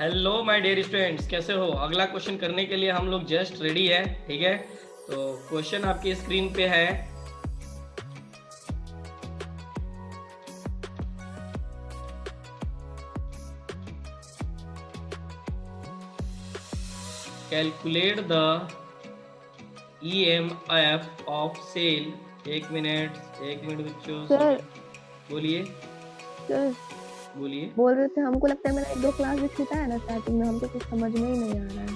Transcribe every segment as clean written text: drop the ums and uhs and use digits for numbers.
Hello my dear students, कैसे हो? अगला क्वेश्चन करने के लिए हम लोग जस्ट रेडी है। ठीक है, तो क्वेश्चन आपकी स्क्रीन पे है। Calculate the EMF of cell. एक मिनट बच्चों, सर बोलिए सर बोलिए। बोल रहे थे, हमको लगता है मेरा 1-2 क्लास भी छूटा है ना स्टार्टिंग में, हमको कुछ समझ में ही नहीं आ रहा है।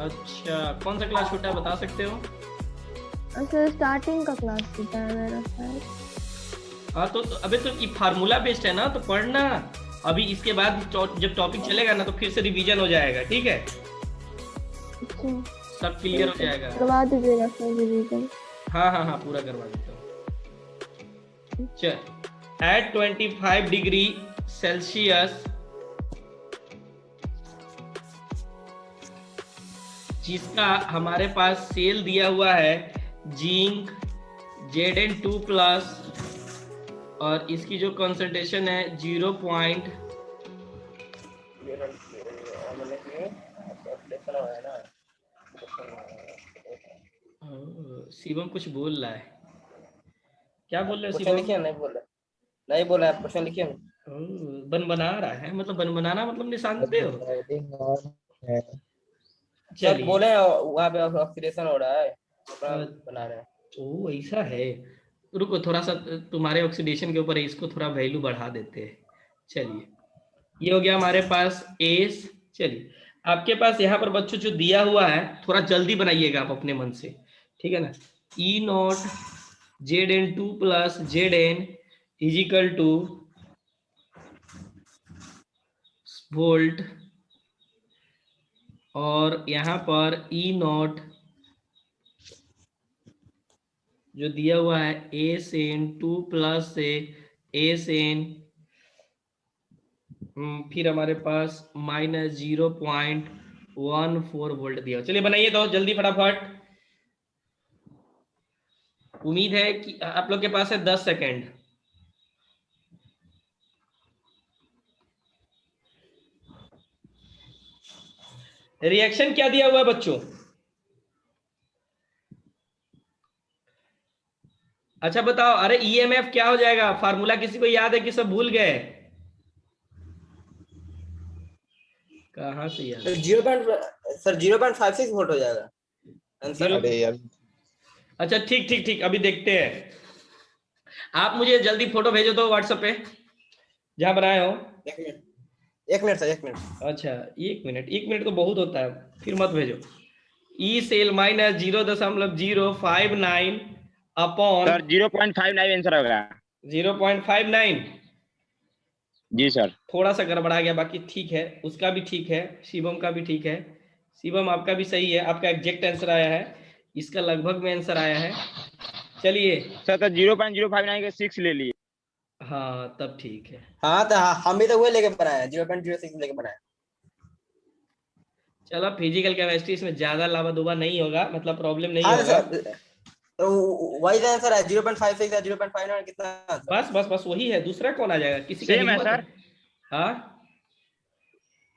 अच्छा, कौन सा क्लास छूटा है बता सकते हो? सर स्टार्टिंग का क्लास छूटा है मेरा शायद। हाँ तो अबे तो ये फार्मूला बेस्ड है ना, तो पढ़ना। अभी इसके बाद जब टॉपिक चलेगा ना तो फिर से रिवीजन हो जाएगा। ठीक है, अच्छा सब क्लियर हो ठीक है, जाएगा। करवा दीजिएगा सर रिवीजन। हाँ हाँ हाँ, पूरा करवा देता हूँ। चल, एट 25 डिग्री सेल्सियस जिसका हमारे पास सेल दिया हुआ है जिंक Zn2+ और इसकी जो कंसंट्रेशन है 0. शिवम कुछ बोल रहा है, क्या बोल रहे हो क्वेश्चन शिवम? लिखिए। नहीं बोला आप क्वेश्चन लिखिए। बन बना रहा है, मतलब बन बनाना मतलब निशान पे हो। सब चलिए। बोले वहाँ पे ऑक्सीडेशन हो रहा है, अपना बना रहे हैं। ओ ऐसा है, रुको थोड़ा सा तुम्हारे ऑक्सीडेशन के ऊपर इसको थोड़ा वैल्यू बढ़ा देते हैं। चलिए, ये हो गया हमारे पास एस। चलिए, आपके पास यहाँ पर बच्चों जो दिया हुआ है थोड़ा जल्दी बनाइएगा आप अपने मन से, ठीक है ना। E0 Zn2+ Zn is equal two volt, और यहाँ पर E0 जो दिया हुआ है Sn2+ से Sn, फिर हमारे पास -0.14 वोल्ट दिया। चलिए बनाइए तो जल्दी फटाफट। उम्मीद है कि आप लोग के पास है 10 सेकेंड। रिएक्शन क्या दिया हुआ है बच्चों? अच्छा बताओ, अरे ईएमएफ क्या हो जाएगा? फार्मूला किसी को याद है कि सब भूल गए? कहाँ से याद? 0.56 वोल्ट हो जाएगा आंसर। जीरो। अच्छा ठीक ठीक ठीक, अभी देखते हैं। आप मुझे जल्दी फोटो भेजो तो व्हाट्सएप पे जहां बनाए हो। एक मिनट सर, 1 मिनट। अच्छा, 1 मिनट, 1 मिनट तो बहुत होता है, फिर मत भेजो। E cell -0.059 upon sir 0.59 answer होगा। 0.59। जी सर। थोड़ा सा गड़बड़ा गया, बाकी ठीक है, उसका भी ठीक है, शिवम का भी ठीक है। शिवम आपका भी सही है, आपका एग्जैक्ट आंसर आया है, इसका लगभग में आंसर आया है। चलिए। सर तो 0.059 के 6 ले लिए। हाँ तब ठीक है। हाँ तो हम भी तो वही लेके बनाए, 0.06 लेके बनाए। चलो, फिजिकल केमिस्ट्री इसमें ज्यादा लावा दुबा नहीं होगा, मतलब प्रॉब्लम नहीं हाँ होगा। सर, तो वही तो आंसर है, 0.56 या 0.59 कितना आंसर है? बस वही है, दूसरा कौन आ जाएगा? किसी का सेम है हिम्मत है? सर। हाँ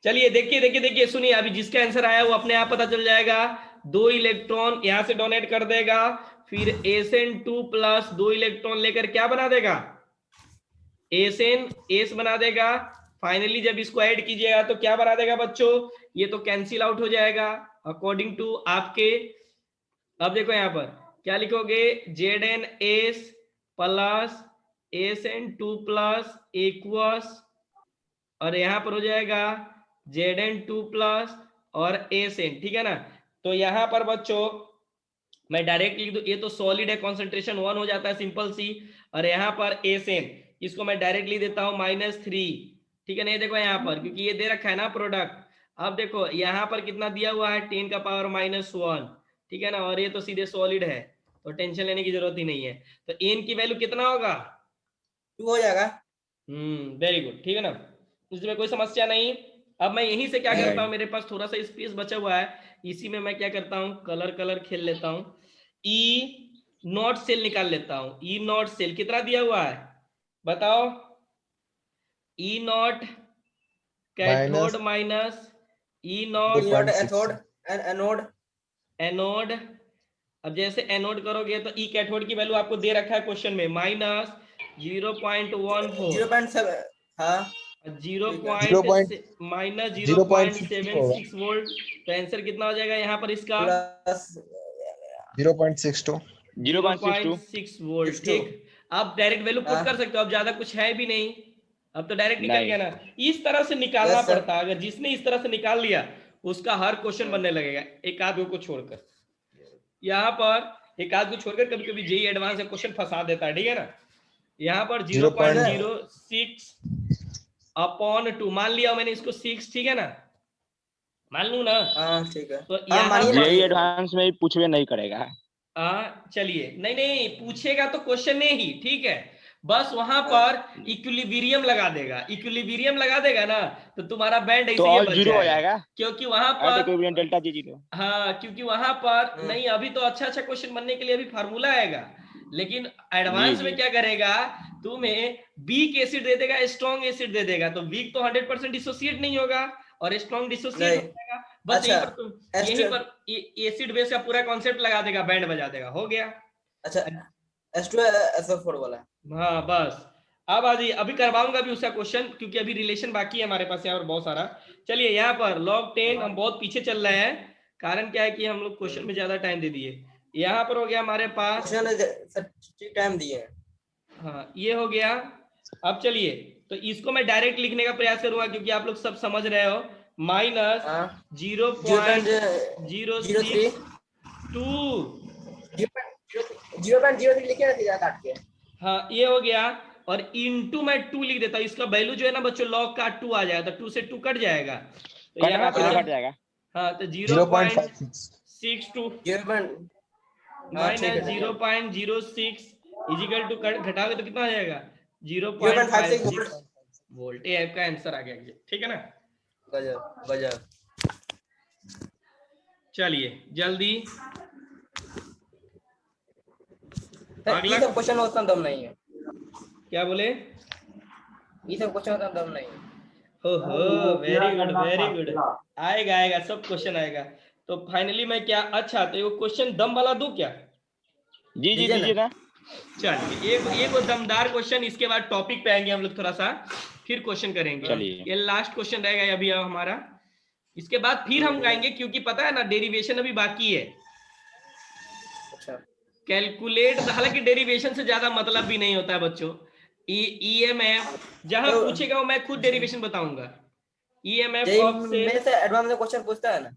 चलिए, देखिए देखिए देखिए, सुनिए, अभी जिसका आंसर आया वो अपने आप पता चल जाएगा। 2 इलेक्ट्रॉन यहां से डोनेट कर देगा, फिर Sn2+ 2 इलेक्ट्रॉन लेकर क्या बना देगा? एस बना देगा। फाइनली जब इसको ऐड कीजिएगा तो क्या बना देगा बच्चों? ये तो कैंसिल आउट हो जाएगा अकॉर्डिंग टू आपके। अब देखो यहाँ पर क्या लिखोगे? Zn+ Sn2+ एक्वस, और यहाँ पर हो जाएगा Zn2+ और Sn, ठीक है ना। तो यहाँ पर बच्चों मैं डायरेक्ट लिख दूं, ये तो सॉलिड है, कॉन्सेंट्रेशन 1 हो जाता है, सिंपल सी। और यहाँ पर Sn, इसको मैं डायरेक्ट लिख देता हूँ -3, ठीक है ना। ये देखो यहाँ पर, क्योंकि ये दे रखा है ना प्रोडक्ट। अब देखो यहाँ पर कितना दिया हुआ है, 10⁻⁻1, ठीक है ना, और ये तो सीधे सॉलिड है, तो टेंशन लेने की जरूरत ही नहीं है। तो n की वैल्यू कितना होगा? 2 हो जाएगा। वेरी गुड, ठीक है ना, इसमें कोई समस्या नहीं। अब मैं यहीं से क्या करता हूँ, मेरे पास थोड़ा सा स्पेस बचा हुआ है, इसी में मैं क्या करता हूँ, कलर खेल लेता हूँ। E0 सेल निकाल लेता हूँ। E0 सेल कितना दिया हुआ है बताओ? E0 cathode minus E naught एथोड एंड एनोड। एनोड। अब जैसे एनोड करोगे तो ई कैथोड की वैल्यू आपको दे रखा है क्वेश्चन में माइनस 0.14 0.7। हाँ माइनस 0.60 होगा। 0.76 वोल्ट। तो आंसर कितना हो जाएगा यहाँ पर इसका? Plus 0.62 0.6 volt. ठीक, आप डायरेक्ट वैल्यू पुट कर सकते हो, अब ज्यादा कुछ है भी नहीं, अब तो डायरेक्ट निकल गया ना। इस तरह से निकालना Yes, sir. पड़ता है, अगर जिसने इस तरह से निकाल लिया उसका हर क्वेश्चन बनने लगेगा, एक आध को छोड़कर। यहाँ पर एक आध को छोड़कर कभी कभी जेई एडवांस क्वेश्चन फंसा देता है, ठीक है ना। यहाँ पर 0.06 अपॉन 2 मान लिया मैंने इसको 6, ठीक है ना, मान लू ना। हाँ ठीक है। तो हाँ, यहाँ मानिए पर जेई एडवांस में पूछवे नहीं करेगा। चलिए, नहीं नहीं पूछेगा तो क्वेश्चन में ही, ठीक है, बस वहां पर इक्विलिब्रियम लगा देगा। इक्विलिब्रियम लगा देगा ना तो तुम्हारा बैंड तो ऐसे ही ऑल बच जीरो हो जाएगा, जाएगा क्योंकि वहां एट पर इक्विवेलेंट डेल्टा जी जीरो। हाँ, क्योंकि वहां पर नहीं, अभी तो अच्छा अच्छा क्वेश्चन बनने के लिए अभी फार्मूला आएगा, लेकिन एडवांस में जी। क्या करेगा, तुम्हें वीक एसिड दे देगा, स्ट्रॉन्ग एसिड दे देगा। तो वीक तो 100% डिसोसिएट नहीं होगा और स्ट्रॉन्ग डिसोसिएट हो जाएगा। बस अच्छा, यहीं पर तुम यहीं पर एसिड बेस का पूरा कॉन्सेप्ट लगा देगा, बैंड बजा देगा, हो गया। अच्छा H2SO4 वाला। हाँ बस, अब आजी अभी करवाऊंगा भी उसका क्वेश्चन, क्योंकि अभी रिलेशन बाकी है हमारे पास यहाँ और बहुत सारा। चलिए यहाँ पर log 10 हम बहुत पीछे चल रहे हैं, कारण क्या है कि हम लोग क्वेश्चन में ज्यादा टाइम दे दिए। यहाँ पर हो गया हमारे पास, ठीक टाइम दिए। हाँ ये हो गया। अब चलिए, तो इसको मैं डायरेक्ट लिखने का प्रयास करूंगा क्योंकि आप लोग सब समझ रहे हो। माइनस 0.062 0.03 लिखे ना सीधा काट के। हाँ ये हो गया, और इनटू मैं 2 लिख देता हूँ, इसका वैल्यू जो है ना बच्चों log का 2 आ जाएगा, तो 2 से 2 कट जाएगा, तो यहाँ पर कट जाएगा। हाँ तो 0.56 माइनस 0.06 इजिकल टू घटाओगे तो कितना आ जाएगा? 0.56 वोल्ट। ये आपका आंसर आ गया, ठीक है ना। गजब गजब। चलिए जल्दी ये सब क्वेश्चन में उतना दम नहीं है। क्या बोले? ये सब क्वेश्चन उतना दम नहीं है। ओहो, वेरी गुड वेरी गुड, आएगा आएगा, सब क्वेश्चन आएगा। तो फाइनली मैं क्या, अच्छा तो ये क्वेश्चन दम वाला दूं क्या? जी जी दीजिए ना। चलिए एक दमदार क्वेश्चन, इसके बाद टॉपिक पे आएंगे हम लोग थोड़ा सा, फिर क्वेश्चन करेंगे। ये लास्ट क्वेश्चन रहेगा अभी हमारा, इसके बाद फिर हम गाएंगे, क्योंकि पता है ना डेरिवेशन अभी बाकी है। अच्छा, कैलकुलेट, हालांकि डेरिवेशन से ज्यादा मतलब भी नहीं होता है बच्चों। ईएमएफ जहां पूछेगा वो मैं खुद डेरिवेशन बताऊंगा। ईएमएफ ऑफ मेरे से एडवांस में क्वेश्चन पूछता है ना।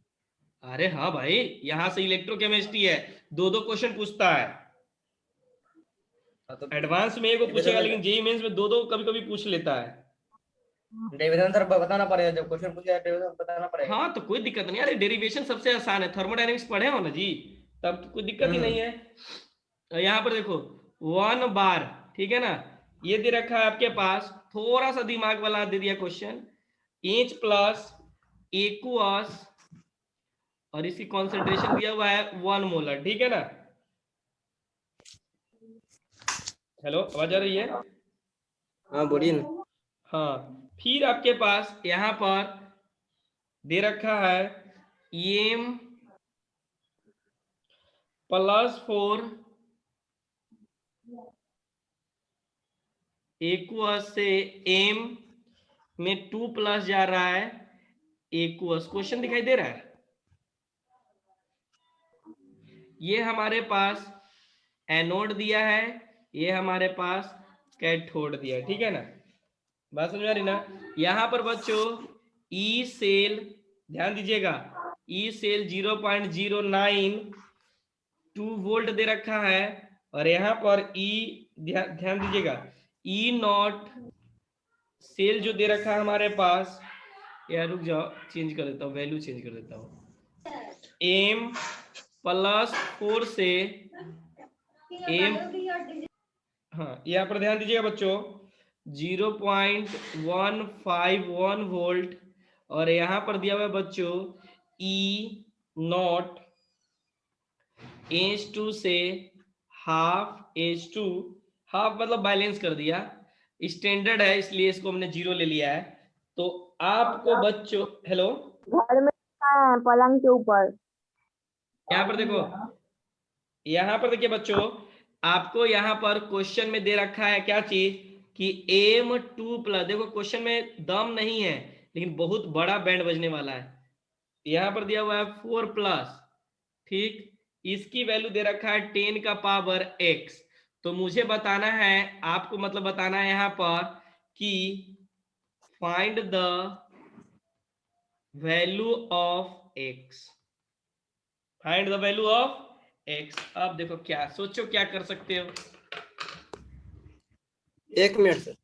अरे हाँ भाई, यहाँ से इलेक्ट्रोकेमिस्ट्री है, 2 क्वेश्चन पूछता है। एडवांस में एगो पूछेगा, लेकिन जेईई मेंस में 2 कभी कभी पूछ लेता है। डेरिवेशन सर बताना पड़ेगा, जब क्वेश्चन पूछेगा डेरिवेशन बताना पड़ेगा। हाँ तो कोई दिक्कत नहीं, अरे डेरिवेशन सबसे आसान है, थर्मोडायनेमिक्स पढ़े हो ना जी, तब तो कोई दिक्कत ही नहीं है। यहाँ पर देखो 1 बार, ठीक है ना, ये दे रखा है आपके पास, थोड़ा सा दिमाग वाला दे दिया क्वेश्चन, H प्लस एक्वस और इसकी कॉन्सेंट्रेशन दिया हुआ है 1 मोलर, ठीक है ना। हेलो, आवाज आ रही है? हाँ बोलिए ना। हाँ, फिर आपके पास यहाँ पर दे रखा है एम +4 एक्वस से एम में 2 प्लस जा रहा है एक्वस। क्वेश्चन दिखाई दे रहा है? ये हमारे पास एनोड दिया है, ये हमारे पास कैथोड दिया है, ठीक है ना। बात समझ आ रही ना। यहाँ पर बच्चों ई सेल, ध्यान दीजिएगा, ई सेल 0.092 वोल्ट दे रखा है, और यहाँ पर ई ध्यान दीजिएगा, ई नॉट सेल जो दे रखा है हमारे पास, यार रुक जाओ, चेंज कर देता हूँ, वैल्यू चेंज कर देता हूँ, एम +4 से एम, हाँ यहाँ पर ध्यान दीजिएगा बच्चों, 0.151 वोल्ट, और यहाँ पर दिया हुआ है बच्चों ई नॉट H2 से हाफ H2, हाफ मतलब बैलेंस कर दिया, स्टैंडर्ड है इसलिए इसको हमने 0 ले लिया है। तो आपको बच्चों, हेलो, घर में है, पलंग के ऊपर। यहाँ पर देखो, यहाँ पर देखिए बच्चों, आपको यहाँ पर क्वेश्चन में दे रखा है क्या चीज कि m2+, देखो क्वेश्चन में दम नहीं है लेकिन बहुत बड़ा बैंड बजने वाला है। यहाँ पर दिया हुआ है 4+, ठीक, इसकी वैल्यू दे रखा है 10 का पावर x। तो मुझे बताना है, आपको मतलब बताना है यहाँ पर कि find the value of x, find the value of x। अब देखो क्या सोचो, क्या कर सकते हो। 1 मिनट सर,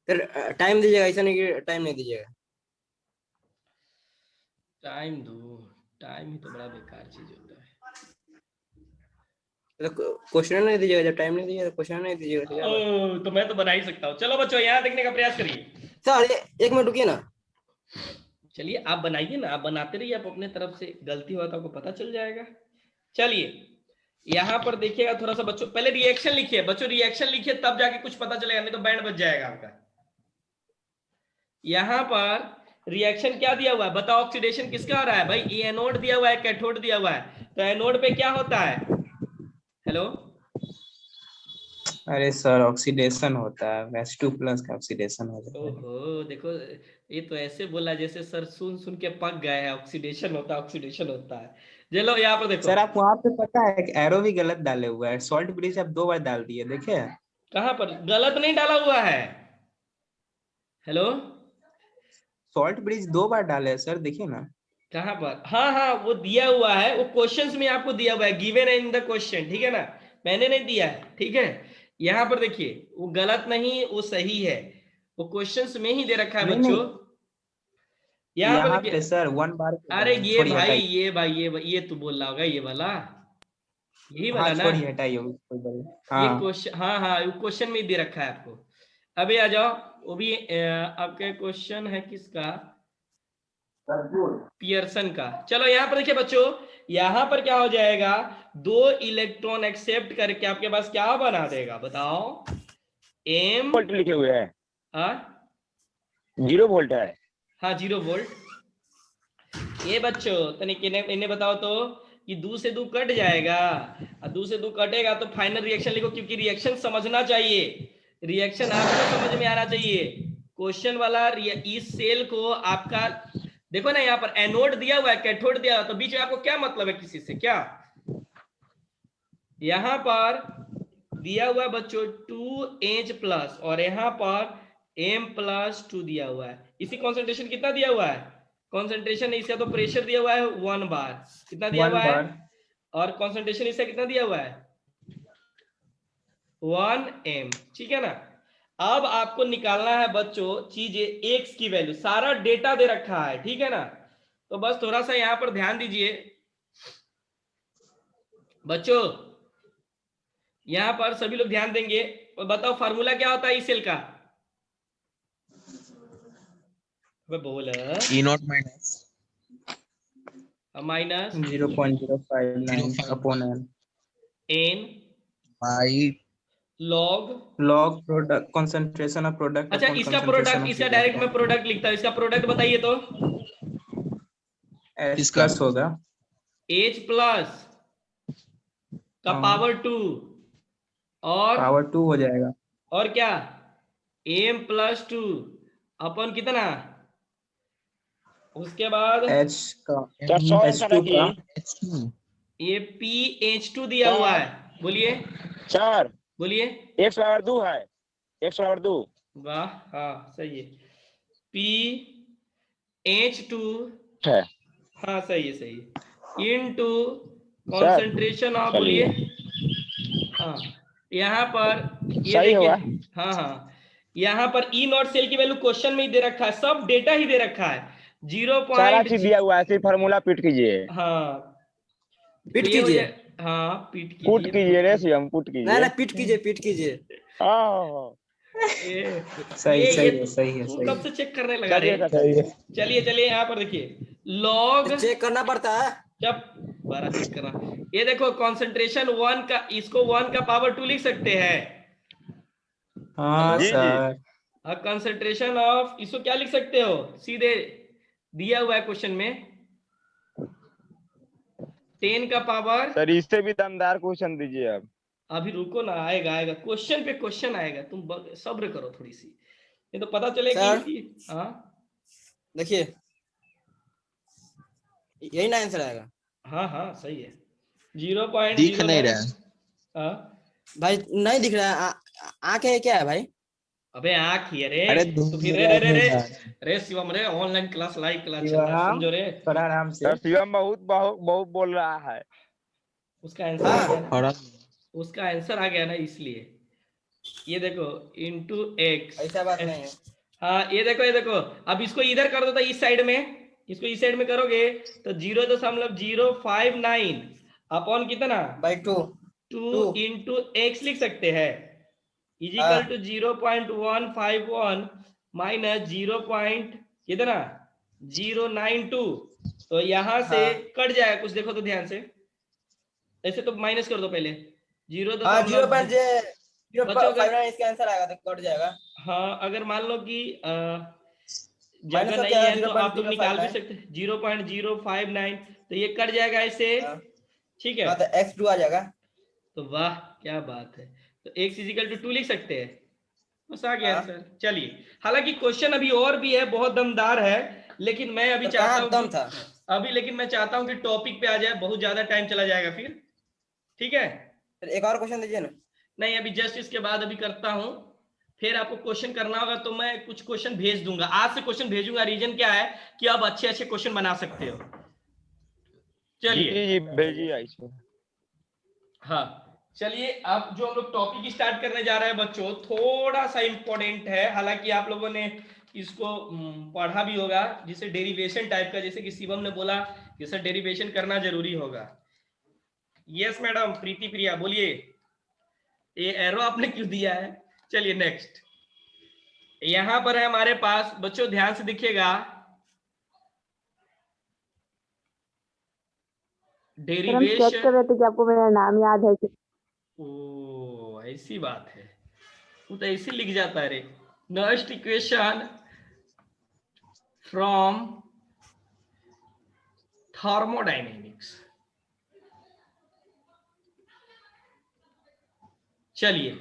फिर टाइम दीजिएगा, ऐसा नहीं कि टाइम नहीं दीजिएगा। टाइम दो, टाइम ही तो बड़ा बेकार चीज होता है। तो क्वेश्चन नहीं दीजिएगा, जब टाइम नहीं दीजिएगा तो क्वेश्चन नहीं दीजिएगा, तो क्या बात? ओ, तो मैं तो बना ही सकता हूँ। चलो बच्चों यहाँ देखने का प्रयास करिए। सर 1 मिनट रुकिए ना। चलिए आप बनाइए ना, आप बनाते रहिए, आप अपने तरफ से, गलती हुआ तो आपको पता चल जाएगा। चलिए यहाँ पर देखिएगा थोड़ा सा बच्चों, पहले रिएक्शन लिखिए बच्चों, रिएक्शन लिखिए तब जाके कुछ पता चलेगा, नहीं तो बैंड बज जाएगा आपका। यहाँ पर रिएक्शन क्या दिया हुआ है बताओ, ऑक्सीडेशन किसका हो रहा है भाई, ये एनोड दिया हुआ है, कैथोड दिया हुआ है, तो एनोड पे क्या होता है, हेलो, अरे सर ऑक्सीडेशन होता है, H2+ का ऑक्सीडेशन हो जाता है। ओहो देखो, ये तो ऐसे बोला जैसे सर सुन सुन के पक गए हैं, ऑक्सीडेशन होता है, ऑक्सीडेशन होता है। चलो यहाँ पर देखो, सर आप वहाँ पे पता है एरो भी गलत डाले हुआ है, सॉल्ट ब्रिज आप 2 बार डाल दिए, देखे? कहाँ पर गलत नहीं डाला हुआ है, हेलो, सॉल्ट ब्रिज 2 बार डाले हैं सर, देखिए ना। कहाँ पर, हाँ हाँ वो दिया हुआ है, वो क्वेश्चंस में आपको दिया हुआ है, गिवन इन द क्वेश्चन, ठीक है ना, मैंने नहीं दिया है, ठीक है। यहाँ पर देखिए वो गलत नहीं, वो सही है, वो क्वेश्चंस में ही दे रखा है नहीं, बच्चों। नहीं, यहाँ पर यहाँ देखिए, पे सर 1 बार अरे ये छोड़िए, भाई, हटाइए। ये तू बोल रहा होगा, ये वाला, यही वाला हाँ ना, छोड़िए, हटाइए कोई बात नहीं। ये हाँ क्वेश्चन, हाँ हाँ वो क्वेश्चन में ही दे रखा है आपको। अभी आ जाओ, वो भी आपके क्वेश्चन है किसका, पियर्सन का। चलो यहाँ पर देखिए बच्चों, यहाँ पर क्या हो जाएगा, 2 इलेक्ट्रॉन एक्सेप्ट करके आपके पास क्या बना देगा बताओ, एम, वोल्ट लिखे हुए हैं, हाँ 0 वोल्ट है। हाँ 0 वोल्ट। ये बच्चों तनिक इन्हें बताओ तो कि 2 से 2 कट जाएगा, और 2 से 2 कटेगा तो फाइनल रिएक्शन लिखो, क्योंकि रिएक्शन समझना चाहिए, रिएक्शन आपको समझ में आना चाहिए। क्वेश्चन वाला इस सेल को आपका देखो ना, यहाँ पर एनोड दिया हुआ है, कैथोड दिया हुआ है, तो बीच में आपको क्या मतलब है किसी से, क्या यहाँ पर दिया हुआ है बच्चों 2H+, और यहाँ पर M+2 दिया हुआ है। इसी कॉन्सेंट्रेशन कितना दिया हुआ है, कॉन्सेंट्रेशन इसका तो प्रेशर दिया हुआ है 1 बार, कितना दिया हुआ है, और कॉन्सेंट्रेशन इसका कितना दिया हुआ है 1 m, ठीक है ना। अब आपको निकालना है बच्चों चीजें, x की वैल्यू, सारा डेटा दे रखा है, ठीक है ना। तो बस थोड़ा सा यहाँ पर ध्यान दीजिए बच्चों, यहाँ पर सभी लोग ध्यान देंगे, और बताओ फार्मूला क्या होता है इस सेल का, बोल E0 minus minus 0.059 upon n by log product concentration of product. अच्छा इसका प्रोडक्ट, इसका डायरेक्ट मैं प्रोडक्ट लिखता हूँ, इसका प्रोडक्ट बताइए तो, H+ होगा, H+ का पावर 2 और पावर 2 हो जाएगा, और क्या M+2 अपन कितना, उसके बाद H का H2 का H2 ये PH2 दिया हुआ है, बोलिए 4 बोलिए, 1/2 है, 1/2। वाह हाँ सही है, PH2 है। हाँ सही है सही है, इनटू कॉन्सेंट्रेशन ऑफ, बोलिए हाँ, यहाँ पर ये सही होगा। देखिए, हाँ हाँ यहाँ पर E0 सेल की वैल्यू क्वेश्चन में ही दे रखा है, सब डेटा ही दे रखा है, 0. सारा चीज दिया हुआ है, सिर्फ फार्मूला पीट कीजिए, हाँ पीट तो ये हो कीजिए, जाए, हाँ पीट पुट कीजिए, कीजिए रे शिवम, पुट ना कीजिए। ना पीट कीजिए, पीट कीजिए। हाँ ये सही ये सही ये है, सही है, तू सही कब है। से चेक करने लगा रे, चलिए सही है। चलिए चलिए यहाँ पर देखिए लॉग, चेक करना पड़ता है। जब बारह चेक करना, ये देखो कॉन्सेंट्रेशन 1 का, इसको 1 का पावर 2 लिख सकते हैं, हाँ जी जी। सर, कंसंट्रेशन ऑफ, इसको क्या लिख सकते हो, सीधे दिया हुआ है क्वेश्चन में, 10 का पावर, सर इससे भी दमदार क्वेश्चन दीजिए आप। अभी रुको ना, आएगा आएगा, क्वेश्चन पे क्वेश्चन आएगा, तुम सब्र करो थोड़ी सी, ये तो पता चलेगी सर। कि हाँ देखिए यही ना आंसर आएगा। हाँ हाँ सही है, दिख नहीं 0.09। रहा है। हाँ भाई नहीं दिख रहा है, आंखें है क्या है भाई? अबे आँख ही है रे, अरे तो फिर रे रे रे रे रे शिवम रे, ऑनलाइन क्लास, लाइव क्लास चल रहा है, समझो रे, थोड़ा आराम से। सर शिवम बहुत बहुत बहुत बोल रहा है। उसका आंसर आ गया ना, थोड़ा उसका आंसर आ गया ना, इसलिए ये देखो इंटू एक्स, ऐसा बात नहीं है। हाँ ये देखो ये देखो, अब इसको इधर कर दो तो इस साइड में, इसको इस साइड में करोगे तो 0.059 अपॉन कितना, बाई 2 2 इंटू एक्स लिख सकते हैं, इजिकल टू 0.151 माइनस 0. कितना 092, तो यहां से हाँ। कट जाएगा कुछ, देखो तो ध्यान से, ऐसे तो माइनस कर दो पहले, 0. हाँ 0.059 बच्चों इसका आंसर आएगा तो कट जाएगा। हाँ अगर मान लो कि माइनस जगह का नहीं क्या है तो आप लोग निकाल भी 0.059। सकते हैं, 0.059, तो ये कट जाएगा ऐसे, ठीक है, हाँ तो x2 आ जाएगा। तो वाह क्या बात है, तो x इजिकल टू 2 लिख सकते हैं, बस आ गया हाँ। आंसर। चलिए, हालांकि क्वेश्चन अभी और भी है, बहुत दमदार है, लेकिन मैं अभी तो चाहता कहाँ हूँ दम था? लेकिन मैं चाहता हूँ कि टॉपिक पे आ जाए, बहुत ज्यादा टाइम चला जाएगा फिर, ठीक है, फिर एक और क्वेश्चन दीजिए ना। नहीं अभी जस्ट इसके बाद अभी करता हूं, फिर आपको क्वेश्चन करना होगा तो मैं कुछ क्वेश्चन भेज दूंगा, आज से क्वेश्चन भेजूंगा, रीजन क्या है कि आप अच्छे अच्छे क्वेश्चन बना सकते हो। जी चलिए जी भेजिए इसमें। हाँ चलिए, अब जो हम लोग टॉपिक स्टार्ट करने जा रहे हैं बच्चों, थोड़ा सा इंपॉर्टेंट है, हालांकि आप लोगों ने इसको पढ़ा भी होगा, जिसे डेरिवेशन टाइप का, जैसे कि शिवम ने बोला कि सर डेरिवेशन करना जरूरी होगा। यस मैडम प्रीति प्रिया बोलिए, ये एरो आपने क्यों दिया है। चलिए नेक्स्ट, यहां पर है हमारे पास बच्चों, ध्यान से देखिएगा, डेरिवेशन, चेक कर रहे थे कि आपको मेरा नाम याद है कि ओ ऐसी बात है, वो तो ऐसे लिख जाता है रे, नेक्स्ट इक्वेशन फ्रॉम थर्मोडायनेमिक्स। चलिए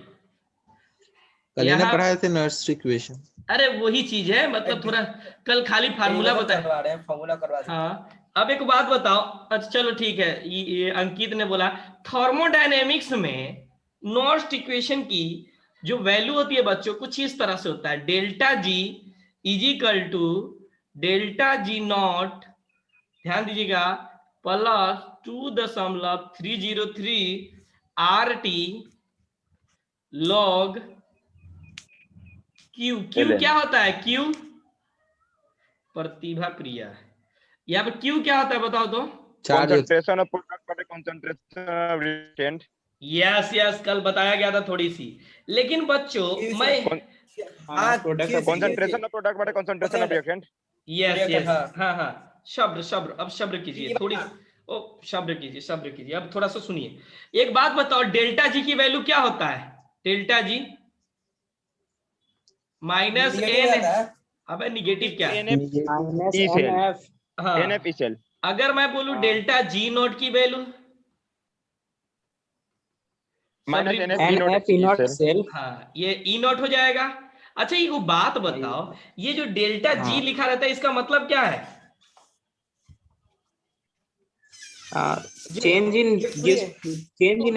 कल ही ना यहाँ- पढ़ाए थे नर्स इक्वेशन। अरे वही चीज है, मतलब थोड़ा कल खाली फार्मूला बताया, करवा रहे हैं, फार्मूला करवा दें। हाँ अब एक बात बताओ, अच्छा चलो ठीक है, ये अंकित ने बोला थर्मोडायनेमिक्स में नॉर्स्ट इक्वेशन की जो वैल्यू होती है बच्चों, कुछ इस तरह से होता है, delta G equal to delta G naught, ध्यान दीजिएगा, plus 2.303 RT log Q. Q क्या होता है, क्यू प्रतिभा क्रिया, यहाँ पे क्यू क्या होता है बताओ तो। कंसंट्रेशन ऑफ प्रोडक्ट बटे concentration of reactant. Yes yes, कल बताया गया था थोड़ी सी, लेकिन बच्चों मैं कंसंट्रेशन ऑफ प्रोडक्ट बटे concentration of reactant. Yes yes हाँ। हाँ हाँ, शब्द शब्द, अब शब्द कीजिए थोड़ी, ओ शब्द कीजिए, अब थोड़ा सा सुनिए, एक बात बताओ, डेल्टा जी की वैल्यू क्या होता है, डेल्टा जी माइनस एन, अब निगेटिव क्या है, हाँ NF सेल। अगर मैं बोलूं डेल्टा जी नोट की value minus NF nought cell. हाँ ये ई नोट हो जाएगा। अच्छा ये वो बात बताओ, ये जो डेल्टा जी लिखा रहता है इसका मतलब क्या है, चेंज इन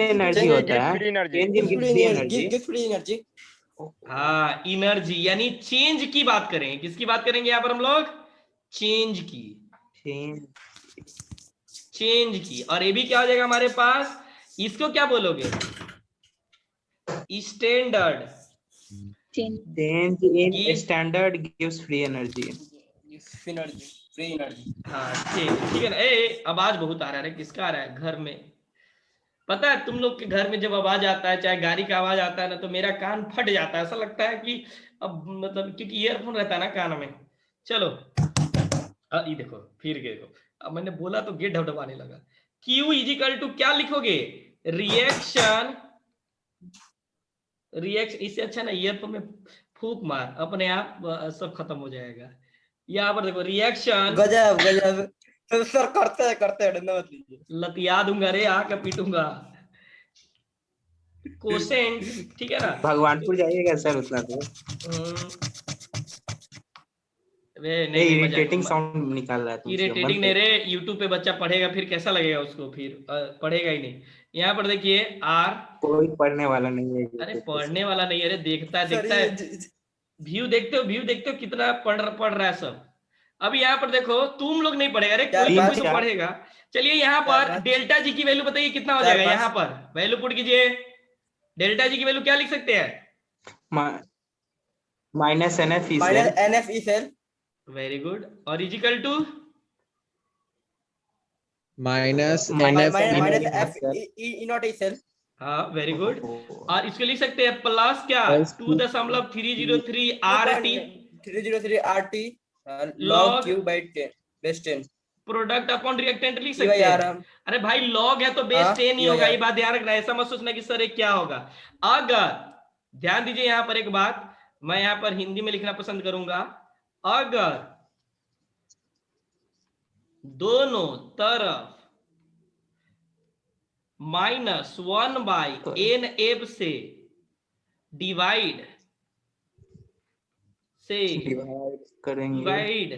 एनर्जी होता है, चेंज इन एनर्जी। हाँ एनर्जी, यानी चेंज की बात करें, किसकी बात करेंगे यहाँ पर हम लोग, चेंज की, चेंज की, और ये भी क्या हो जाएगा हमारे पास, इसको क्या बोलोगे, standard, change in standard gives free energy. Free energy. हाँ ठीक है ना, आवाज बहुत आ रहा है, किसका आ रहा है घर में, पता है तुम लोग के घर में जब आवाज आता है, चाहे गाड़ी का आवाज आता है ना, तो मेरा कान फट जाता है, ऐसा लगता है कि अब मतलब, क्योंकि ईयरफोन रहता है ना कान में। चलो ये देखो फिर देखो, अब मैंने बोला तो गेट ढबढबाने लगा। Q इजिकल टू क्या लिखोगे, रिएक्शन, इससे अच्छा ना ईयरफोन में फूक मार, अपने आप सब खत्म हो जाएगा। यहाँ पर देखो रिएक्शन, गजब गजब सर, करते हैं, डरना मत लीजिए। लतिया दूंगा रे, आके पीटूंगा। कोसेंट, ठीक है ना। भगवानपुर जाइएगा सर उतना तो। हम्म, वे ये नहीं नहीं, इरिटेटिंग मजाक। साउंड निकाल रहा है तुमसे, इरिटेटिंग बंद नहीं करो। रे, यूट्यूब पे बच्चा पढ़ेगा फिर कैसा लगेगा उसको, फिर पढ़ेगा ही नहीं। यहाँ पर देखिए आर, कोई पढ़ने वाला नहीं है अरे YouTube पे सर। पढ़ने वाला नहीं है, अरे देखता है सर देखता है। व्यू देखते हो, व्यू देखते हो कितना पढ़ रहा है सब। अब यहाँ पर देखो, तुम लोग नहीं पढ़ेगा, अरे चार कोई कोई पाँच, तो पढ़ेगा। चलिए यहाँ चार पर पाँच, डेल्टा जी की वैल्यू बताइए कितना हो चार जाएगा। पाँच। यहाँ पर वैल्यू पुट कीजिए, डेल्टा जी की वैल्यू क्या लिख सकते हैं? Minus NF E minus cell. NF E cell, very good. और equal to minus minus NF minus NF F E naught E cell. हाँ वेरी गुड। और इसको लिख सकते हैं प्लस क्या, plus 2.303 RT 2.303 RT log log Q by 10 base 10 product upon reactant लिख E by सकते R हैं। हम। अरे भाई लॉग है तो बेस हाँ, 10 ही E by होगा, R। ये बात ध्यान रखना, ऐसा मत सोचना कि सर ये क्या होगा। अगर ध्यान दीजिए यहाँ पर एक बात, मैं यहाँ पर हिंदी में लिखना पसंद करूंगा। अगर दोनों तरफ -1/NF से डिवाइड करेंगे। डिवाइड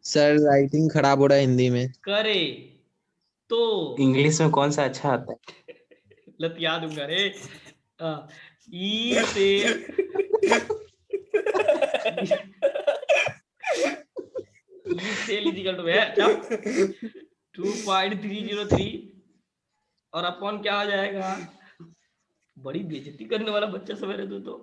सर राइटिंग खराब हो रहा है हिंदी में। करे तो इंग्लिश में कौन सा अच्छा आता है? लतिया दूंगा रे। ई से ई सेल इजिकल टू है 2.303 और अपॉन क्या हो जाएगा। बड़ी बेइज्जती करने वाला बच्चा सवेरे तो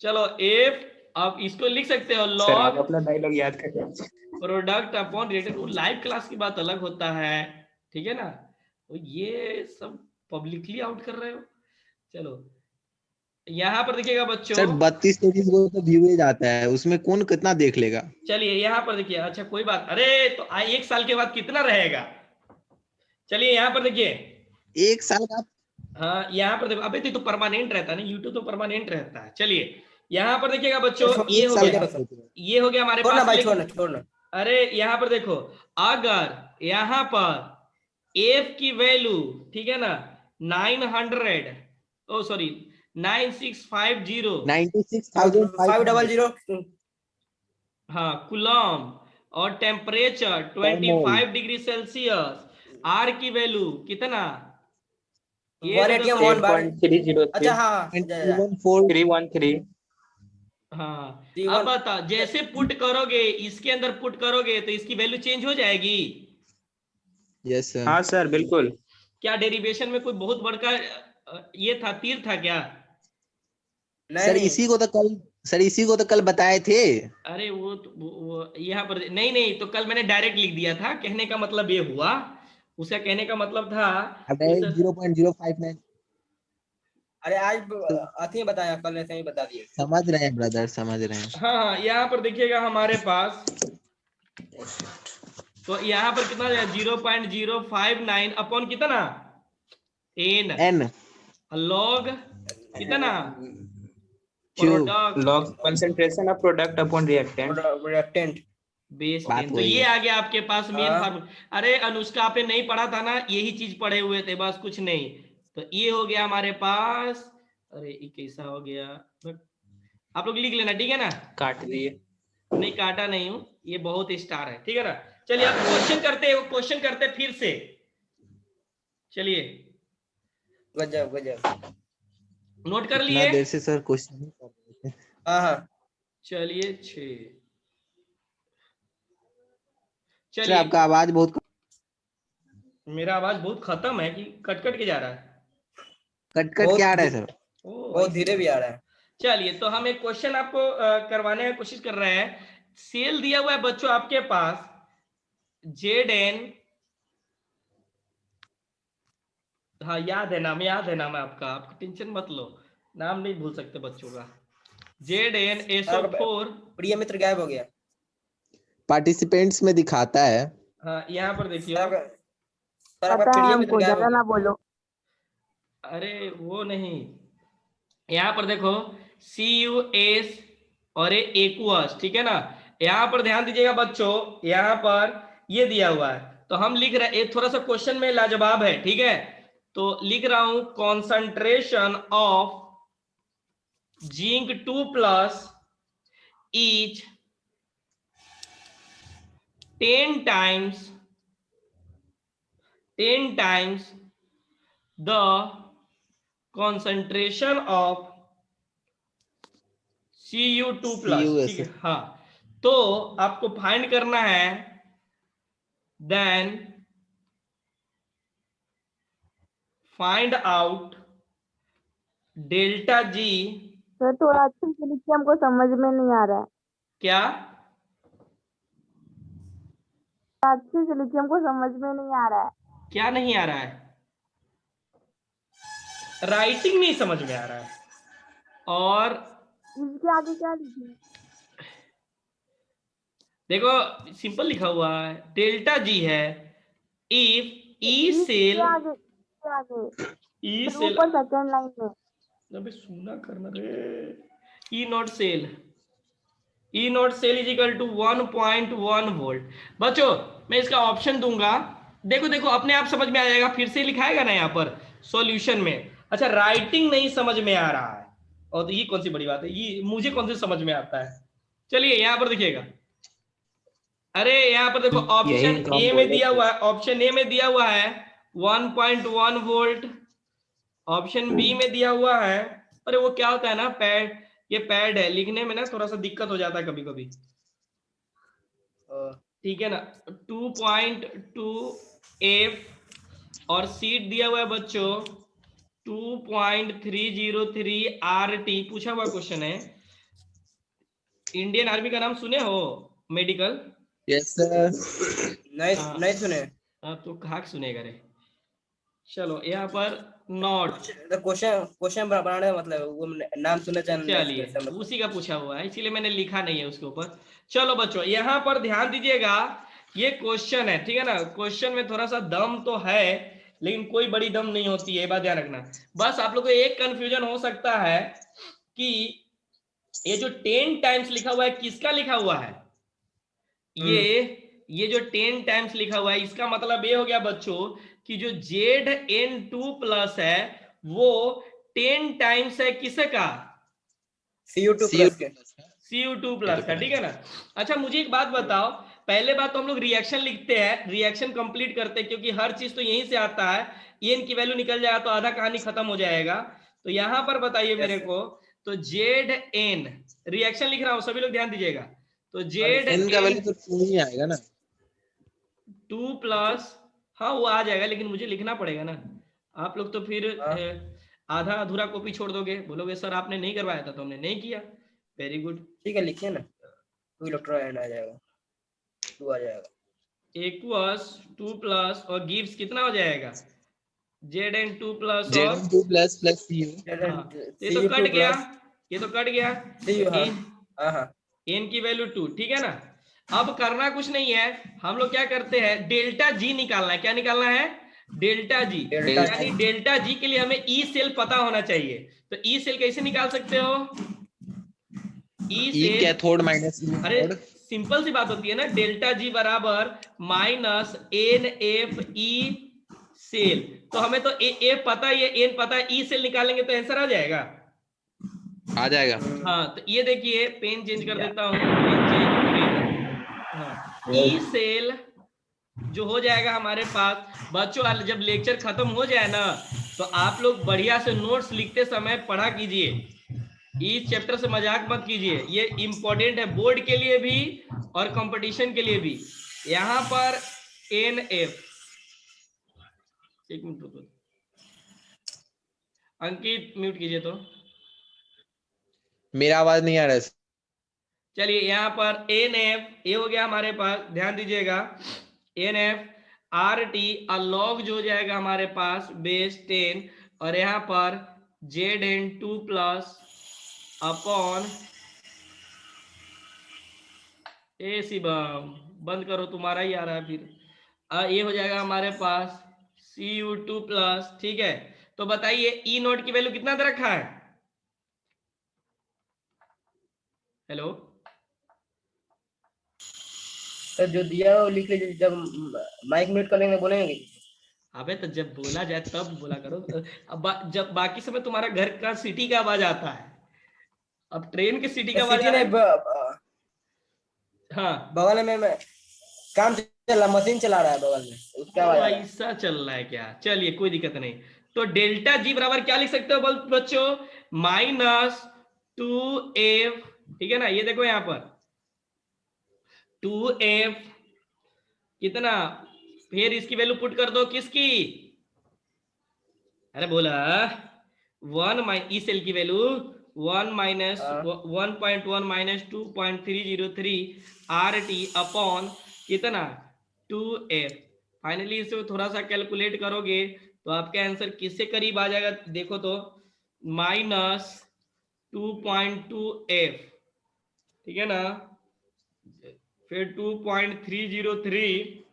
चलो एफ, अब इसको लिख सकते हो सर आप लॉग अपना डायलॉग याद करें। Product upon related. वो लाइव क्लास की बात अलग होता है, ठीक है ना। तो ये सब पब्लिकली आउट कर रहे हो। चलो यहाँ पर देखिएगा बच्चों, सर 32 पेजेस को तो व्यूएज आता है, उसमें कौन कितना देख लेगा। चलिए यहाँ पर देखिए, अच्छा कोई बात, अरे तो एक साल के बाद कितना रहेगा। चलिए यहाँ पर देखिए, एक साल का। हाँ यहाँ पर देखो, अबे तो परमानेंट रहता है ना, यूट्यूब तो परमानेंट रहता है। चलिए यहाँ पर देखिएगा बच्चों, ये एक हो साल गया, का सोच रहे हैं। ये हो गया हमारे छोड़ना पास। भाई, लेकिन छोड़ना। अरे यहाँ पर देखो, अगर यहाँ पर एफ की वैल्यू, ठीक है ना, 900, ओ सॉरी 9650, 96,500 500। हाँ कुलम, और टेम्परेचर 25 डिग्री सेल्सियस, आर की वैल्यू कितना, ये तो 180 देखो, 1 बार। 8.303 अच्छा हाँ, 314 313। हाँ। 31 अब बता, जैसे पुट करोगे इसके अंदर पुट करोगे तो इसकी वैल्यू चेंज हो जाएगी। Yes sir. हाँ सर बिल्कुल। क्या डेरिवेशन में कोई बहुत बड़का ये था, तीर था क्या? नहीं सर नहीं, इसी को तो कल बताए थे। अरे वो यहाँ पर नहीं नहीं, तो कल मैंने डायरेक्ट लिख दिया था, कहने का मतलब ये हुआ, उसका कहने का मतलब था अबे इस 0.059 अरे आज अथी बताया, कल ऐसे ही बता दिए। समझ रहे हैं ब्रदर, समझ रहे हैं। हाँ हाँ, यहाँ पर देखिएगा हमारे पास, तो यहाँ पर कितना 0.059 अपॉन कितना N लॉग कितना Q product log concentration of product upon reactant. Reactant base बात 10। तो वही ये है। आ गया आपके पास मेन हाँ। फार्मूला। अरे अनुष्का आपने नहीं पढ़ा था ना, यही चीज पढ़े हुए थे, बस कुछ नहीं। तो ये हो गया हमारे पास, अरे ये कैसा हो गया, आप लोग लिख लेना, ठीक है ना। काट दिए। नहीं काटा नहीं हूं, ये बहुत स्टार है, ठीक है ना। चलिए अब क्वेश्चन करते फिर से। चलिए गजब गजब। नोट कर इतना लिए। देर से सर क्वेश्चन ही कर रहे थे। हाँ हाँ, चलिए 6, सर चलिए आपका आवाज बहुत मेरा आवाज बहुत खत्म है कि कट कट के जा रहा है? कट कट बहुत क्या आ रहा है सर। बहुत धीरे भी आ रहा है। चलिए तो हम एक क्वेश्चन आपको करवाने की कोशिश कर रहे हैं। सेल दिया हुआ है बच्चों आपके पास, Zn, हाँ याद है नाम आपका, आप टेंशन मत लो, नाम नहीं भूल सकते बच्चों का। ZnSO4, प्रिय मित्र गायब हो गया। पार्टिसिपेंट्स में दिखाता है। हाँ यहाँ पर देखिए, सर आपका प्रिय मित्र गायब हो गया। बोलो। अरे वो नहीं, यहाँ पर देखो CuSO4 और ये एक्वस, ठीक है ना। यहाँ पर ध्यान दीजिएगा बच्चों, यहाँ पर ये दिया हुआ है, तो हम लिख रहे हैं, थोड़ा सा क्वेश्चन में लाजवाब है, ठीक है। तो लिख रहा हूं concentration of zinc 2+ is 10 times the concentration of Cu2+, ठीक है। हाँ, तो आपको फाइंड करना है, then find out delta G. Sir थोड़ा अच्छे से लिखिए, हमको समझ में नहीं आ रहा है। क्या अच्छे से लिखिए, हमको समझ में नहीं आ रहा है। क्या नहीं आ रहा है? राइटिंग नहीं समझ में आ रहा है। और इसके आगे क्या लिखें? देखो सिंपल लिखा हुआ है, डेल्टा जी है if E cell, E cell, ऊपर सेकंड लाइन में अबे सुना करना रे, E naught cell, E naught cell is equal to 1.1 volt. बच्चों मैं इसका ऑप्शन दूंगा, देखो देखो अपने आप समझ में आ जाएगा, फिर से लिखाएगा ना यहाँ पर सॉल्यूशन में। अच्छा राइटिंग नहीं समझ में आ रहा है, और तो ये कौन सी बड़ी बात है, ये मुझे कौन से समझ में आता है। चलिए यहाँ पर देखिएगा, अरे यहाँ पर देखो ऑप्शन ए में दिया हुआ है, ऑप्शन ए में दिया हुआ है 1.1 वोल्ट, ऑप्शन बी में दिया हुआ है, अरे वो क्या होता है ना पैड, ये पैड है, लिखने में ना थोड़ा सा दिक्कत हो जाता है कभी कभी, ठीक है ना। 2.2 एफ और सीट दिया हुआ है बच्चों 2.303 RT, पूछा हुआ क्वेश्चन है। इंडियन आर्मी का नाम सुने हो, मेडिकल? Yes sir. नहीं सुने। हाँ तो कहाँ सुनेगा रे। चलो यहाँ पर नॉट, क्वेश्चन बनाने का मतलब वो नाम सुनना चलिए उसी का पूछा हुआ है, इसीलिए मैंने लिखा नहीं है उसके ऊपर। चलो बच्चों यहाँ पर ध्यान दीजिएगा, ये क्वेश्चन है, ठीक है ना। क्वेश्चन में थोड़ा सा दम तो है, लेकिन कोई बड़ी दम नहीं होती है, ये बात ध्यान रखना। बस आप लोग को एक कंफ्यूजन हो सकता है कि ये जो 10 टाइम्स लिखा हुआ है किसका लिखा हुआ है, ये जो 10 टाइम्स लिखा हुआ है इसका मतलब ये हो गया बच्चों कि जो Zn2+ है वो 10 टाइम्स है किसका, Cu2+ के, Cu2+ का, ठीक है ना। अच्छा मुझे एक बात बताओ, पहले बात तो हम लोग रिएक्शन लिखते हैं, रिएक्शन कंप्लीट करते हैं, क्योंकि हर चीज तो यहीं से आता है, एन की वैल्यू निकल जाएगा तो आधा कहानी खत्म हो जाएगा। तो यहां पर बताइए मेरे को, तो Zn रिएक्शन लिख रहा हूं, सभी लोग ध्यान दीजिएगा। तो n का वैल्यू तो 2 ही आएगा ना, 2+, हाँ वो आ जाएगा, लेकिन मुझे लिखना पड़ेगा ना। आप लोग तो फिर आधा अधूरा कॉपी छोड़ दोगे, बोलोगे सर आपने नहीं करवाया था, तो हमने नहीं किया। वेरी गुड, ठीक है लिखिए ना, 2 इलेक्ट्रॉन आ जाएगा, 2 आ जाएगा। एक्वस 2+ और गिव्स कितना हो जाएगा, Zn2+ और Zn2 प्लस प्लस Cu। हाँ, ये तो कट गया, ये तो कट गया, हाँ n की वैल्यू 2, ठीक है ना। अब करना कुछ नहीं है, हम लोग क्या करते हैं, डेल्टा जी निकालना है। क्या निकालना है, डेल्टा जी, यानी डेल्टा जी के लिए हमें ई सेल पता होना चाहिए। तो ई सेल कैसे निकाल सकते हो, ई सेल कैथोड माइनस ई, अरे सिंपल सी बात होती है ना, डेल्टा जी बराबर माइनस NFE सेल। तो हमें तो ए पता है, ये एन पता है, ई सेल निकालेंगे तो आंसर आ जाएगा, आ जाएगा। हाँ तो ये देखिए पेन चेंज कर देता हूँ, पेन चेंज, हाँ ई सेल जो हो जाएगा हमारे पास। बच्चों जब लेक्चर खत्म हो जाए ना तो आप लोग बढ़िया से नोट्स लिखते समय पढ़ा कीजिए, इस चैप्टर से मजाक मत कीजिए, ये इंपॉर्टेंट है बोर्ड के लिए भी और कंपटीशन के लिए भी। यहाँ पर NF, एक मिनट रुको, अंकित म्यूट कीजिए तो, मेरा आवाज नहीं आ रहा है। चलिए यहाँ पर NF ये हो गया हमारे पास, ध्यान दीजिएगा NF RT लॉग जो हो जाएगा हमारे पास बेस 10, और यहाँ पर Zn2+ अपॉन ए शिवम, बंद करो तुम्हारा ही आ रहा है फिर, ये हो जाएगा हमारे पास Cu2+, ठीक है। तो बताइए ई नोट की वैल्यू कितना दे रखा है, हेलो, सर जो दिया है वो लिख लीजिए, जब माइक म्यूट कर लेंगे बोलेंगे। अबे तो जब बोला जाए तब बोला करो। अब जब बाकी समय तुम्हारा घर का सिटी का आवाज आता है, अब ट्रेन के सिटी का आवाज सिटी आ रहा नहीं, है। हाँ, बगल में मैं काम चल रहा, मशीन चला रहा है बगल में, उसका आवाज आ रहा है। ऐसा चल रहा है क्या? चलिए कोई दिक्कत नहीं। तो डेल्टा जी बराबर क्या लिख सकते हो बच्चों? -2f, ठीक है ना। ये देखो यहाँ पर 2f कितना, फिर इसकी वैल्यू पुट कर दो किसकी, अरे बोला 1 इस सेल की वैल्यू 1 माइनस हाँ। 1.1 माइनस 2.303 RT अपॉन कितना 2f। फाइनली इसे थोड़ा सा कैलकुलेट करोगे तो आपका आंसर किससे करीब आ जाएगा, देखो तो -2.2f, ठीक है ना, फिर 2.303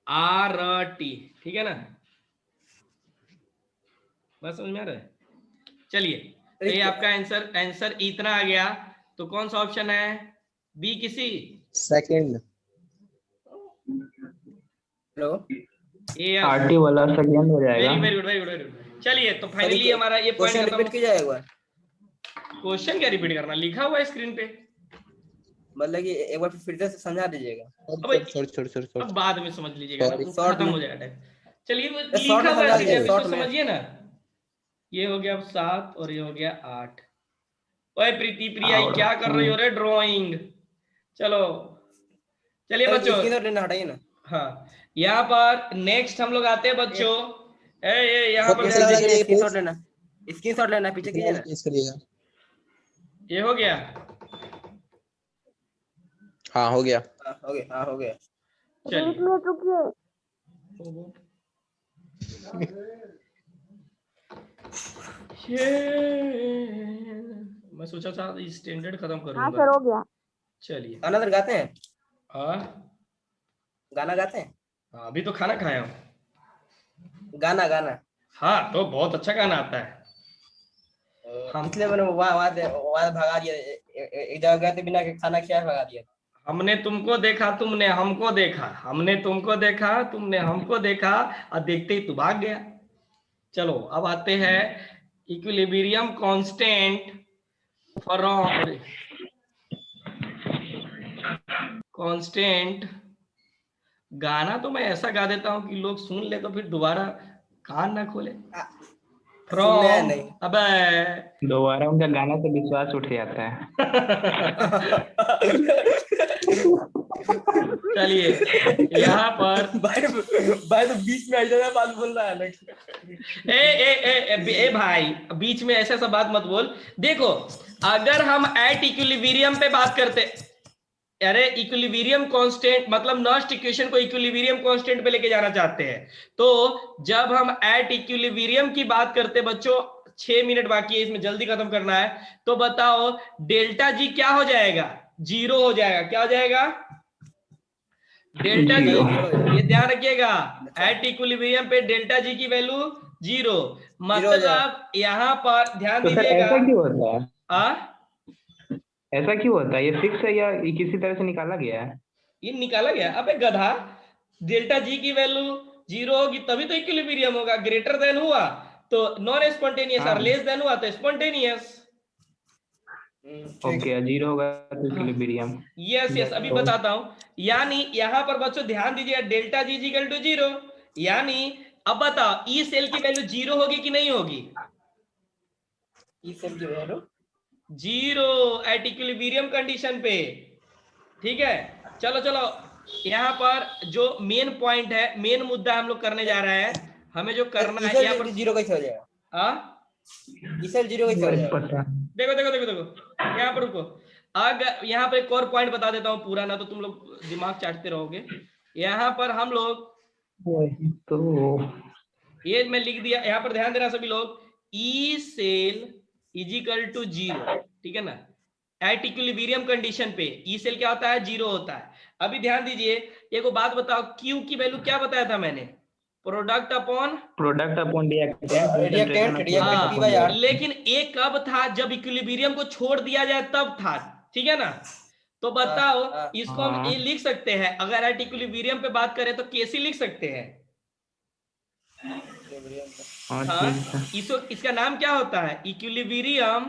RT, ठीक है ना। बस समझ में आ रहा है? चलिए, तो ये आपका आंसर इतना आ गया। तो कौन सा ऑप्शन है? बी किसी सेकंड। हेलो ए आरटी वाला सेकंड हो जाएगा। Very good very good very good. चलिए, तो फाइनली हमारा ये पॉइंट क्वेश्चन खत्म। रिपीट कीजिए एक बार। क्वेश्चन क्या रिपीट करना, लिखा हुआ है स्क्रीन पे। मतलब कि एक बार फिर से समझा दीजिएगा। अब बाद में समझ लीजिएगा ना, शॉर्ट खत्म में। हो जाएगा टाइम। चलिए, वो शॉर्ट लिखा में हुआ है समझा सीधे, दीजिए, अब शॉर्ट इसको में। समझिए ना। ये हो गया 7 और ये हो गया 8। ओए प्रीति प्रिया, ये क्या कर रही हो रे ड्राइंग? चलो, चलिए बच्चों। स्क्रीन लेना हटाइए ना। हाँ, यहाँ पर नेक्स्ट हम लोग आते हैं बच्चों। यहाँ पर पीछे कीजिए, स्क्रीनशॉट लेना, स्क्रीनशॉट लेना, पीछे कीजिए ना। ये हो गया। हाँ हो गया। हाँ हो गया, हाँ हो गया। चलिए, मैं सोचा था स्टैंडर्ड खत्म करूंगा। हो गया। चलिए, गाना तो गाते हैं, हाँ गाना गाते हैं, हाँ, अभी तो खाना खाया हूँ। गाना गाना। हाँ, तो बहुत अच्छा गाना आता है। हम इसलिए मैंने वहाँ भगा दिया, एक जगह गए थे बिना खाना खाए भगा दिया। हमने तुमको देखा, तुमने हमको देखा, हमने तुमको देखा, तुमने हमको देखा, और देखते ही तू भाग गया। चलो, अब आते हैं इक्विलिब्रियम कांस्टेंट फ्रॉम कांस्टेंट। गाना तो मैं ऐसा गा देता हूं कि लोग सुन ले तो फिर दोबारा कान ना खोले। सुनने हैं फ्रॉम, नहीं। अबे दोबारा उनका गाना से विश्वास उठ जाता है। चलिए, यहाँ पर भाई तो बीच में ऐसा बात बोल रहा है ना। ए भाई, बीच में ऐसा सा बात मत बोल। देखो, अगर हम एट इक्विलिब्रियम पे बात करते, अरे इक्विलिब्रियम कांस्टेंट मतलब नॉस्ट इक्वेशन को इक्विलिब्रियम कांस्टेंट पे लेके जाना चाहते हैं, तो जब हम एट इक्विलिब्रियम की बात करते बच्चों, 6 मिनट बाकी है, इसमें जल्दी खत्म करना है। तो बताओ डेल्टा जी क्या हो जाएगा? 0 हो जाएगा। क्या हो जाएगा? डेल्टा जी, ये ध्यान रखिएगा, एट इक्विलिब्रियम पे डेल्टा जी की वैल्यू 0। मतलब यहाँ पर ध्यान तो सर दीजिएगा। ऐसा क्यों होता है? आ ऐसा क्यों होता है? ये फिक्स है या ये किसी तरह से निकाला गया है? ये निकाला गया। अबे गधा, डेल्टा जी की वैल्यू 0 होगी तभी तो इक्विलिब्रियम होगा। ग्रेटर देन हुआ तो नॉन स्पॉन्टेनियस, और लेस देन हुआ तो स्पॉन्टेनियस। ओके, 0 होगा तो इक्विलिब्रियम। यस यस, अभी बताता हूं। यानी यहाँ पर बच्चों ध्यान दीजिए, डेल्टा जी इक्वल टू 0, यानी अब बताओ ई सेल की वैल्यू 0 होगी कि नहीं होगी? ई सेल की वैल्यू 0 एट इक्विलिब्रियम कंडीशन पे, ठीक है। चलो चलो, यहाँ पर जो मेन पॉइंट है, मेन मुद्दा हम लोग करने जा रहे हैं, हमें जो करना है यहाँ पर 0 कैसे हो जाएगा? ई सेल 0 कैसे हो जाएगा? देखो देखो देखो देखो, यहाँ पर रुको। अगर यहाँ पर एक और पॉइंट बता देता हूँ पूरा, ना तो तुम लोग दिमाग चाटते रहोगे। यहाँ पर हम लोग तो ये मैं लिख दिया, यहाँ पर ध्यान देना सभी लोग, ई सेल इजिकल टू 0, ठीक है ना। एट इक्विलिब्रियम कंडीशन पे ई सेल क्या होता है? 0 होता है। अभी ध्यान दीजिए, एक बात बताओ, क्यू की वैल्यू क्या बताया था मैंने? Product upon reactant P by R. लेकिन ये कब था? जब इक्विलिब्रियम को छोड़ दिया जाए तब था, ठीक है ना? तो बताओ इसको हम ये लिख सकते हैं, अगर एट इक्विलिब्रियम पे बात करें तो कैसे लिख सकते हैं? हाँ, इसका नाम क्या होता है? Equilibrium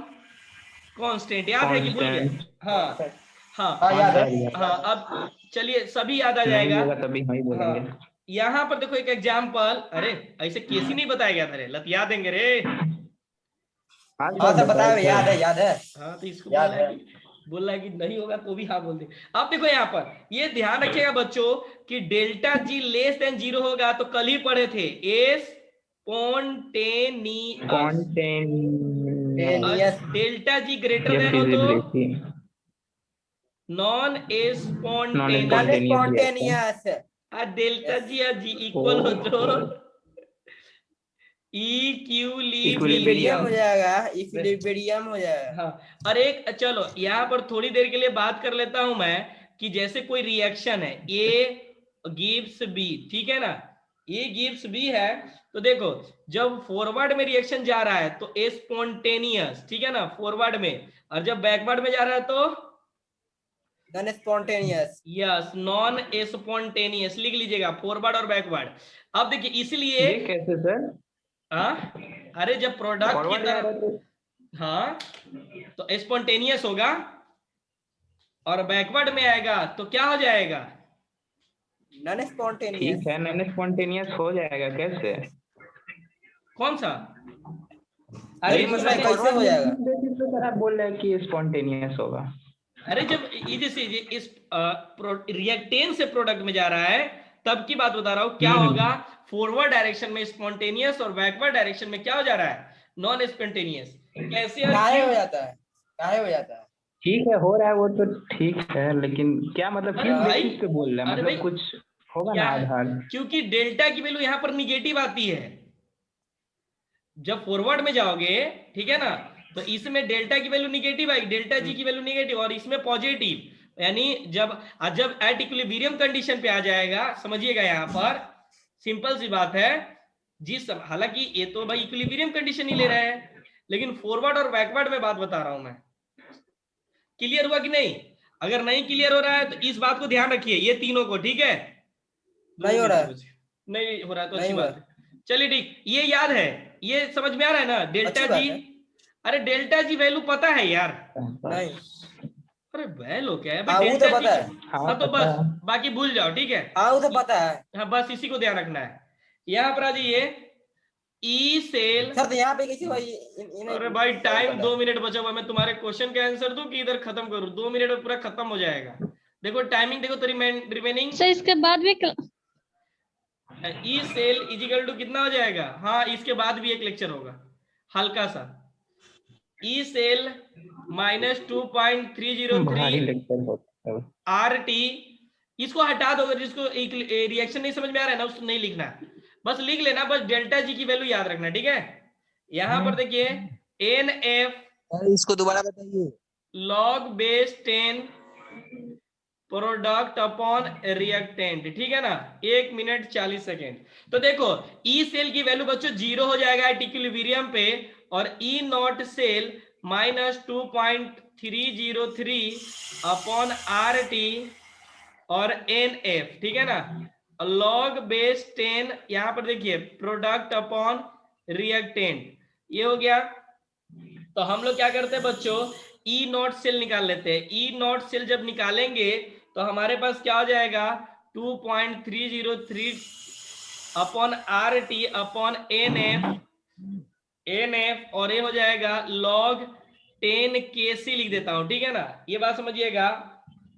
constant. याद है कि भूल गए? हाँ हाँ याद है। हाँ, अब चलिए सभी याद आ जाएगा। तभी हम ही बोलेंगे। हाँ, यहाँ पर देखो एक एग्जाम्पल। अरे ऐसे कैसे नहीं बताया गया था रे, लतिया देंगे रे। हाँ सर बताया, याद है याद है। हाँ तो इसको याद है। बोल रहा है कि नहीं होगा तो भी हाँ बोल दे। अब देखो यहाँ पर ये ध्यान रखिएगा बच्चों कि डेल्टा जी लेस देन 0 होगा, तो कल ही पढ़े थे spontaneous. Delta G greater than हो तो non spontaneous. Delta G equal हो तो इक्विलिब्रियम हो जाएगा, इक्विलिब्रियम हो जाएगा। हाँ, और एक चलो यहाँ पर थोड़ी देर के लिए बात कर लेता हूं मैं कि जैसे कोई रिएक्शन है, ए गिव्स बी, ठीक है ना? ए गिव्स बी है, तो देखो जब फॉरवर्ड में रिएक्शन जा रहा है तो ए स्पॉन्टेनियस, ठीक है ना, फॉरवर्ड में, और जब बैकवर्ड में जा रहा है तो non spontaneous. Yes, non spontaneous लिख लीजिएगा, फॉरवर्ड और बैकवर्ड। अब देखिए इसलिए कैसे सर? अरे जब प्रोडक्ट की तरफ, हाँ तो स्पॉन्टेनियस होगा, और बैकवर्ड में आएगा तो क्या हो जाएगा? Non spontaneous. ठीक है, नॉन स्पॉन्टेनियस हो जाएगा कैसे? कौन सा? अरे मतलब कैसे हो जाएगा? तो सर आप बोल रहे हैं कि स्पॉन्टेनियस होगा। अरे जब जैसे इस रिएक्टेंट से प्रोडक्ट में जा रहा है तब की बात बता रहा हूं, क्या होगा? फॉरवर्ड डायरेक्शन में स्पॉन्टेनियस और बैकवर्ड डायरेक्शन में क्या हो जा रहा है? Non spontaneous. कैसे काहे हो जाता है? काहे हो जाता है? ठीक है, हो रहा है वो तो ठीक है, लेकिन क्या मतलब किस बेसिस पे बोल रहे हैं? मतलब कुछ होगा ना आधार? क्योंकि डेल्टा की वैल्यू यहाँ पर निगेटिव आती है जब फॉरवर्ड में जाओगे, ठीक है ना? तो इसमें डेल्टा की वैल्यू निगेटिव आएगी, डेल्टा जी की वैल्यू निगेटिव, और इसमें पॉजिटिव। यानी जब एट इक्विलिब्रियम कंडीशन पे आ जाएगा, समझिएगा यहाँ पर सिंपल सी बात है, हालांकि ये तो भाई इक्विलिब्रियम कंडीशन ही ले रहे हैं, लेकिन फॉरवर्ड और बैकवर्ड में बात बता रहा हूं मैं। क्लियर हुआ कि नहीं? अगर नहीं क्लियर हो रहा है तो इस बात को ध्यान रखिए, ये तीनों को, ठीक है? नहीं हो रहा है, नहीं हो रहा है तो अच्छी बात है। चलिए ठीक, ये याद है, ये समझ में आ रहा है ना? डेल्टा जी, अरे डेल्टा जी वैल्यू पता है यार? नहीं। अरे वैल्यू क्या है हाँ वो तो पता है। हाँ तो बस बाकी भूल जाओ, ठीक है? हाँ वो तो पता है। हाँ बस इसी को ध्यान रखना है। यहाँ पर आ जाइए, ई सेल। सर तो यहाँ पे कैसे भाई? अरे भाई टाइम 2 मिनट बचा हुआ, मैं तुम्हारे क्वेश्चन का आंसर दूं कि इधर खत्म करूं? 2 मिनट में पूरा खत्म हो जाएगा। देखो टाइमिंग देखो तो रिमेनिंग। सर इसके बाद भी ई सेल इजिकल टू कितना हो जाएगा? हाँ इसके बाद भी एक लेक्चर होगा हल्का सा। ई सेल माइनस 2.303 RT, इसको हटा दो। अगर जिसको एक रिएक्शन नहीं समझ में आ रहा है ना, उसको नहीं लिखना, बस लिख लेना, बस डेल्टा जी की वैल्यू याद रखना, ठीक है? यहाँ पर देखिए NF इसको दोबारा बताइए। log base 10 product upon reactant, ठीक है ना? 1 मिनट 40 सेकेंड। तो देखो ई सेल की वैल्यू बच्चों 0 हो जाएगा एट इक्विलिब्रियम पे, और E naught cell minus 2.303 upon RT और NF, ठीक है ना? लॉग बेस 10, यहां पर देखिए प्रोडक्ट अपॉन रिएक्टेंट, ये हो गया। तो हम लोग क्या करते हैं बच्चों? ई नॉट सेल निकाल लेते हैं। ई नॉट सेल जब निकालेंगे तो हमारे पास क्या हो जाएगा? 2.303 अपॉन RT अपॉन NF, और ये हो जाएगा log 10 KC, लिख देता हूं, ठीक है ना? ये बात समझिएगा,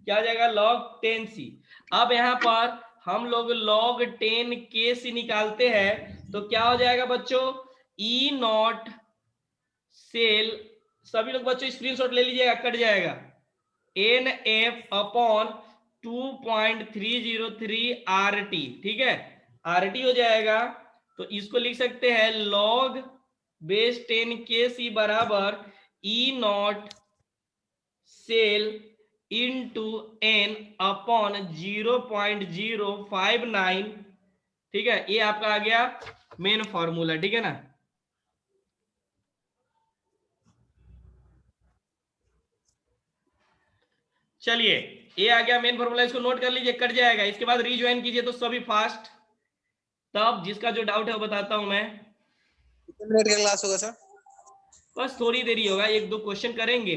क्या हो जाएगा? log 10C। अब यहाँ पर हम लोग log 10 KC निकालते हैं तो क्या हो जाएगा बच्चों? ई नॉट सेल, सभी लोग बच्चों स्क्रीनशॉट ले लीजिएगा, कट जाएगा, NF अपॉन 2.303 RT, ठीक है? RT हो जाएगा, तो इसको लिख सकते हैं log बेस 10 KC बराबर E naught cell into N upon 0.059 ठीक है, ये आपका आ गया मेन फॉर्मूला, ठीक है ना। चलिए ये आ गया मेन फॉर्मूला, इसको नोट कर लीजिए, कट जाएगा। इसके बाद रीज्वाइन कीजिए तो सभी फास्ट। तब जिसका जो डाउट है वो बताता हूं मैं। कितने मिनट का क्लास होगा सर? बस थोड़ी देरी होगा, 1-2 क्वेश्चन करेंगे